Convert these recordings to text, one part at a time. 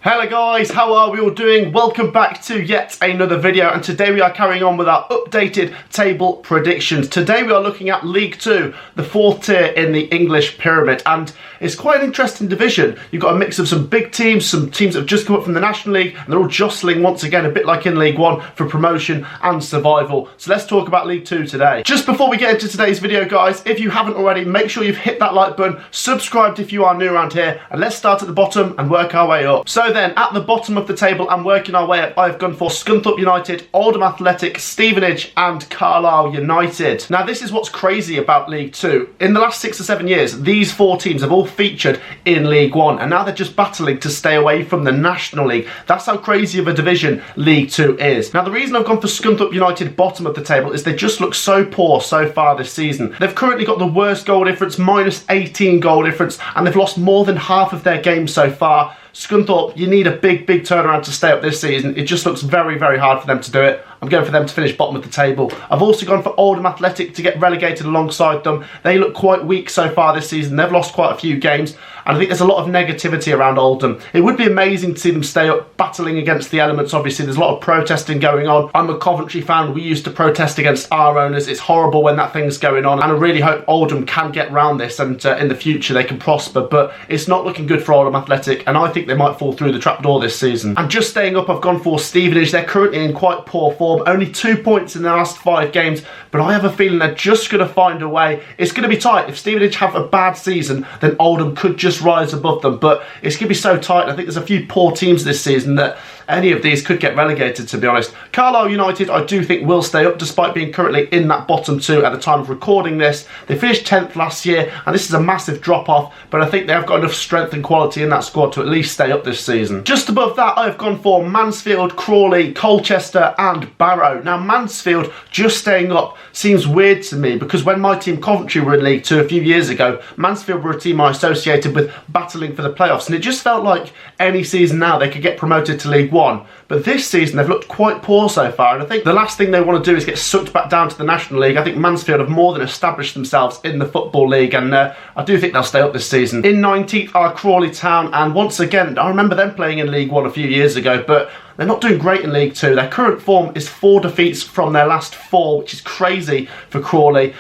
Hello guys, how are we all doing? Welcome back to yet another video, and today we are carrying on with our updated table predictions. Today we are looking at League 2, the fourth tier in the English pyramid, and it's quite an interesting division. You've got a mix of some big teams, some teams that have just come up from the National League, and they're all jostling once again, a bit like in League 1, for promotion and survival. So let's talk about League 2 today. Just before we get into today's video guys, if you haven't already, make sure you've hit that like button, subscribed if you are new around here, and let's start at the bottom and work our way up. So then, at the bottom of the table and working our way up, I've gone for Scunthorpe United, Oldham Athletic, Stevenage and Carlisle United. Now this is what's crazy about League 2. In the last 6 or 7 years, these four teams have all featured in League 1, and now they're just battling to stay away from the National League. That's how crazy of a division League 2 is. Now the reason I've gone for Scunthorpe United bottom of the table is they just look so poor so far this season. They've currently got the worst goal difference, minus 18 goal difference, and they've lost more than half of their games so far. Scunthorpe, you need a big turnaround to stay up this season. It just looks very hard for them to do it. I'm going for them to finish bottom of the table. I've also gone for Oldham Athletic to get relegated alongside them. They look quite weak so far this season. They've lost quite a few games, and I think there's a lot of negativity around Oldham. It would be amazing to see them stay up, battling against the elements. Obviously, there's a lot of protesting going on. I'm a Coventry fan. We used to protest against our owners. It's horrible when that thing's going on, and I really hope Oldham can get round this, and in the future they can prosper, but it's not looking good for Oldham Athletic, and I think they might fall through the trapdoor this season. And just staying up, I've gone for Stevenage. They're currently in quite poor form, only 2 points in the last 5 games, but I have a feeling they're just going to find a way. It's going to be tight. If Stevenage have a bad season, then Oldham could just rise above them, but it's going to be so tight. I think there's a few poor teams this season that any of these could get relegated, to be honest. Carlisle United, I do think, will stay up despite being currently in that bottom 2 at the time of recording this. They finished 10th last year, and this is a massive drop-off, but I think they have got enough strength and quality in that squad to at least stay up this season. Just above that, I've gone for Mansfield, Crawley, Colchester and Barrow. Now, Mansfield just staying up seems weird to me, because when my team Coventry were in League 2 a few years ago, Mansfield were a team I associated with battling for the playoffs, and it just felt like any season now they could get promoted to League 1. But this season they've looked quite poor so far, and I think the last thing they want to do is get sucked back down to the National League. I think Mansfield have more than established themselves in the Football League, and I do think they'll stay up this season. In 19th are Crawley Town, and once again, I remember them playing in League 1 a few years ago, but they're not doing great in League 2. Their current form is 4 defeats from their last 4, which is crazy for Crawley.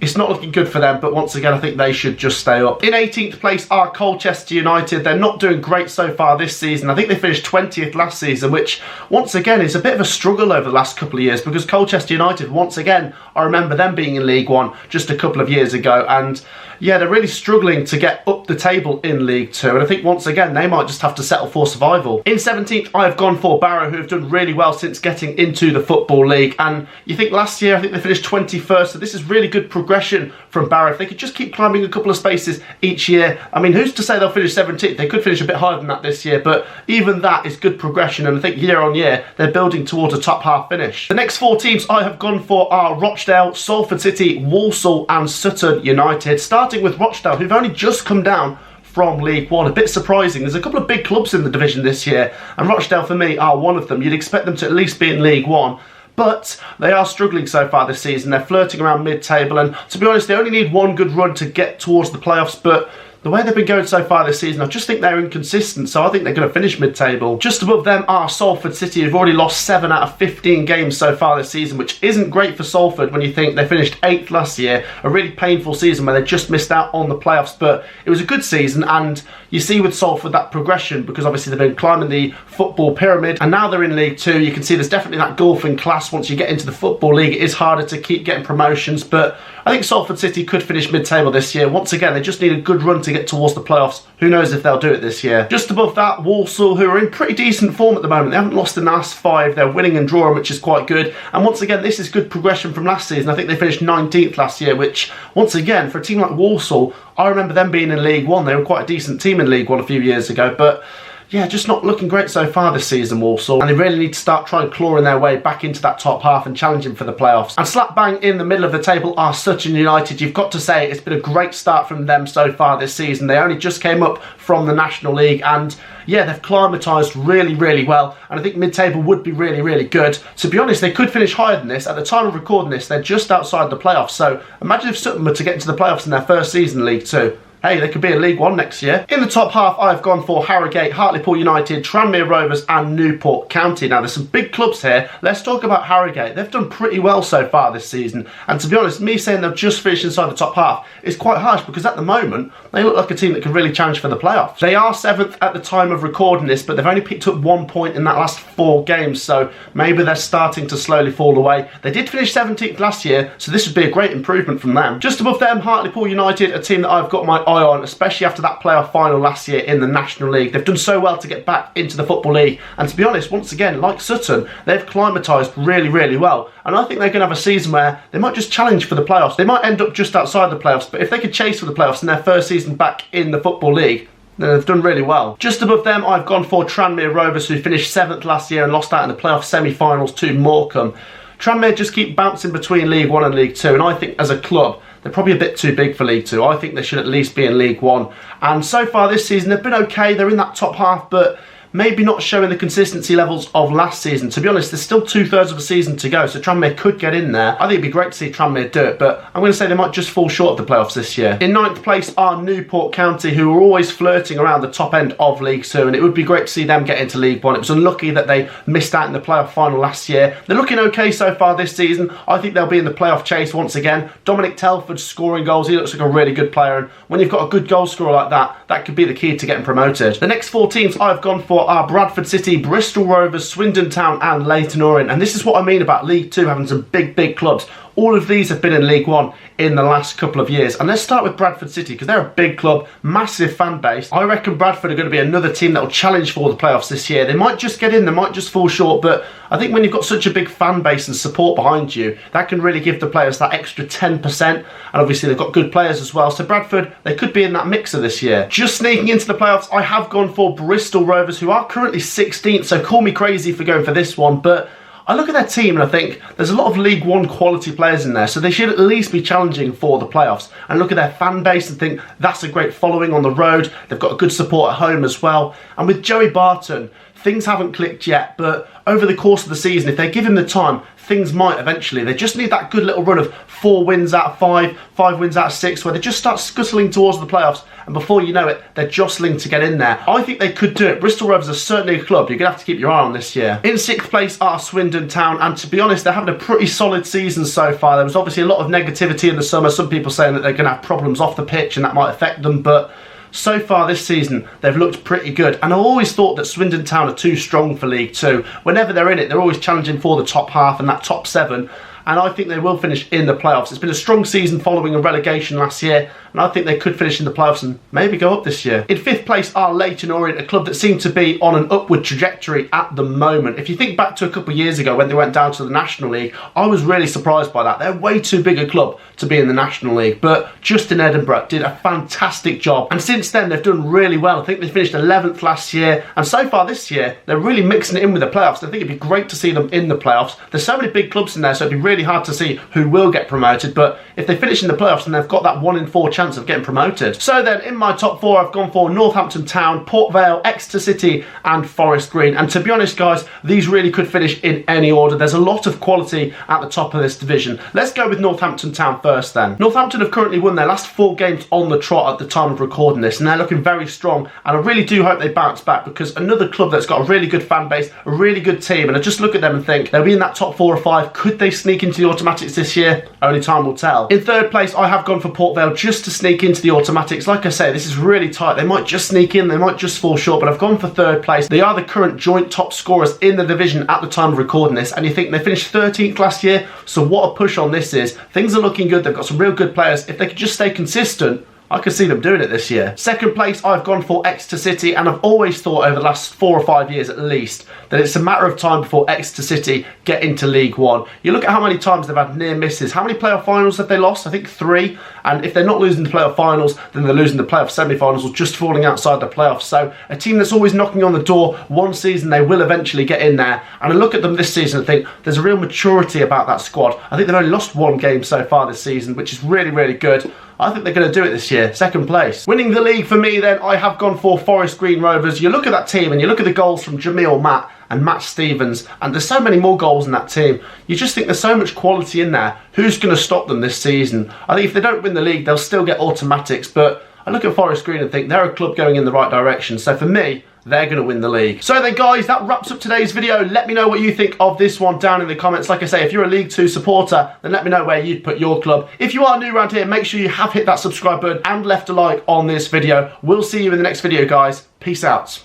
It's not looking good for them, but once again, I think they should just stay up. In 18th place are Colchester United. They're not doing great so far this season. I think they finished 20th last season, which, once again, is a bit of a struggle over the last couple of years, because Colchester United, once again, I remember them being in League 1 just a couple of years ago, and yeah, they're really struggling to get up the table in League 2, and I think once again they might just have to settle for survival. In 17th, I've gone for Barrow, who have done really well since getting into the Football League, and you think last year I think they finished 21st, so this is really good progression from Barrow. If they could just keep climbing a couple of spaces each year, I mean, who's to say they'll finish 17th? They could finish a bit higher than that this year, but even that is good progression, and I think year on year they're building towards a top half finish. The next 4 teams I have gone for are Rochdale, Salford City, Walsall and Sutton United. Starting with Rochdale, who've only just come down from League 1. A bit surprising. There's a couple of big clubs in the division this year, and Rochdale for me are one of them. You'd expect them to at least be in League 1, but they are struggling so far this season. They're flirting around mid-table, and to be honest, they only need one good run to get towards the playoffs, but the way they've been going so far this season, I just think they're inconsistent, so I think they're going to finish mid-table. Just above them are Salford City, who've already lost 7 out of 15 games so far this season, which isn't great for Salford when you think they finished 8th last year. A really painful season where they just missed out on the playoffs, but it was a good season, and you see with Salford that progression, because obviously they've been climbing the football pyramid, and now they're in League 2. You can see there's definitely that gulf in class. Once you get into the Football League, it is harder to keep getting promotions, but I think Salford City could finish mid-table this year. Once again, they just need a good run to get towards the playoffs. Who knows if they'll do it this year. Just above that, Walsall, who are in pretty decent form at the moment. They haven't lost in the last 5. They're winning and drawing, which is quite good. And once again, this is good progression from last season. I think they finished 19th last year, which, once again, for a team like Walsall, I remember them being in League 1. They were quite a decent team in League 1 a few years ago, but yeah, just not looking great so far this season, Walsall, and they really need to start trying clawing their way back into that top half and challenging for the playoffs. And slap bang in the middle of the table are Sutton United. You've got to say it's been a great start from them so far this season. They only just came up from the National League, and yeah, they've climatised really well, and I think mid-table would be really good. To be honest, they could finish higher than this. At the time of recording this, they're just outside the playoffs, so imagine if Sutton were to get into the playoffs in their first season in League 2. hey, they could be in League One next year. In the top half, I've gone for Harrogate, Hartlepool United, Tranmere Rovers and Newport County. Now, there's some big clubs here. Let's talk about Harrogate. They've done pretty well so far this season. And to be honest, me saying they'll just finish inside the top half is quite harsh, because at the moment, they look like a team that can really challenge for the playoffs. They are 7th at the time of recording this, but they've only picked up 1 point in that last 4 games, so maybe they're starting to slowly fall away. They did finish 17th last year, so this would be a great improvement from them. Just above them, Hartlepool United, a team that I've got my eye on, especially after that playoff final last year in the National League. They've done so well to get back into the Football League, and to be honest, once again, like Sutton, they've climatised really, really well, and I think they're going to have a season where they might just challenge for the playoffs. They might end up just outside the playoffs, but if they could chase for the playoffs in their first season back in the Football League, then they've done really well. Just above them, I've gone for Tranmere Rovers, who finished 7th last year and lost out in the playoff semi-finals to Morecambe. Tranmere just keep bouncing between League 1 and League 2, and I think as a club, they're probably a bit too big for League 2. I think they should at least be in League 1. And so far this season, they've been okay. They're in that top half, but maybe not showing the consistency levels of last season. To be honest, there's still 2/3 of a season to go, so Tranmere could get in there. I think it'd be great to see Tranmere do it, but I'm going to say they might just fall short of the playoffs this year. In 9th place are Newport County, who are always flirting around the top end of League 2, and it would be great to see them get into League 1. It was unlucky that they missed out in the playoff final last year. They're looking okay so far this season. I think they'll be in the playoff chase once again. Dominic Telford's scoring goals. He looks like a really good player, and when you've got a good goal scorer like that, that could be the key to getting promoted. The next 4 teams I've gone for are Bradford City, Bristol Rovers, Swindon Town and Leyton Orient. And this is what I mean about League 2 having some big clubs. All of these have been in League 1 in the last couple of years. And let's start with Bradford City, because they're a big club, massive fan base. I reckon Bradford are going to be another team that will challenge for the playoffs this year. They might just get in, they might just fall short, but I think when you've got such a big fan base and support behind you, that can really give the players that extra 10%. And obviously they've got good players as well. So Bradford, they could be in that mixer this year. Just sneaking into the playoffs, I have gone for Bristol Rovers, who are currently 16th, so call me crazy for going for this one, but I look at their team and I think there's a lot of League 1 quality players in there, so they should at least be challenging for the playoffs. And look at their fan base and think that's a great following on the road. They've got a good support at home as well. And with Joey Barton, things haven't clicked yet, but over the course of the season, if they give him the time, things might eventually. They just need that good little run of 4 wins out of 5, 5 wins out of 6, where they just start scuttling towards the playoffs, and before you know it, they're jostling to get in there. I think they could do it. Bristol Rovers are certainly a club you're going to have to keep your eye on this year. In 6th place are Swindon Town, and to be honest, they're having a pretty solid season so far. There was obviously a lot of negativity in the summer, some people saying that they're going to have problems off the pitch and that might affect them, but so far this season, they've looked pretty good. And I always thought that Swindon Town are too strong for League 2. Whenever they're in it, they're always challenging for the top half and that top 7. And I think they will finish in the playoffs. It's been a strong season following a relegation last year, and I think they could finish in the playoffs and maybe go up this year. In 5th place are Leyton Orient, a club that seem to be on an upward trajectory at the moment. If you think back to a couple of years ago when they went down to the National League, I was really surprised by that. They're way too big a club to be in the National League, but Justin Edinburgh did a fantastic job. And since then, they've done really well. I think they finished 11th last year, and so far this year, they're really mixing it in with the playoffs. I think it'd be great to see them in the playoffs. There's so many big clubs in there, so it'd be really hard to see who will get promoted, but if they finish in the playoffs, then they've got that 1 in 4 chance of getting promoted. So then, in my top 4, I've gone for Northampton Town, Port Vale, Exeter City and Forest Green. And to be honest, guys, these really could finish in any order. There's a lot of quality at the top of this division. Let's go with Northampton Town first then. Northampton have currently won their last 4 games on the trot at the time of recording this, and they're looking very strong, and I really do hope they bounce back, because another club that's got a really good fan base, a really good team, and I just look at them and think they'll be in that top 4 or 5. Could they sneak into the automatics this year? Only time will tell. In 3rd place, I have gone for Port Vale just to sneak into the automatics. Like I say, this is really tight. They might just sneak in, they might just fall short, but I've gone for 3rd place. They are the current joint top scorers in the division at the time of recording this, and you think they finished 13th last year, so what a push on this is. Things are looking good. They've got some real good players. If they could just stay consistent, I could see them doing it this year. 2nd place, I've gone for Exeter City, and I've always thought over the last 4 or 5 years at least that it's a matter of time before Exeter City get into League 1. You look at how many times they've had near misses. How many playoff finals have they lost? I think 3. And if they're not losing the playoff finals, then they're losing the playoff semi-finals or just falling outside the playoffs. So a team that's always knocking on the door, one season they will eventually get in there. And I look at them this season and think there's a real maturity about that squad. I think they've only lost 1 game so far this season, which is really, really good. I think they're going to do it this year. 2nd place. Winning the league for me then, I have gone for Forest Green Rovers. You look at that team and you look at the goals from Jamil Matt and Matt Stevens, and there's so many more goals in that team. You just think there's so much quality in there. Who's going to stop them this season? I think if they don't win the league, they'll still get automatics, but I look at Forest Green and think they're a club going in the right direction. So for me, they're going to win the league. So then guys, that wraps up today's video. Let me know what you think of this one down in the comments. Like I say, if you're a League 2 supporter, then let me know where you'd put your club. If you are new around here, make sure you have hit that subscribe button and left a like on this video. We'll see you in the next video, guys. Peace out.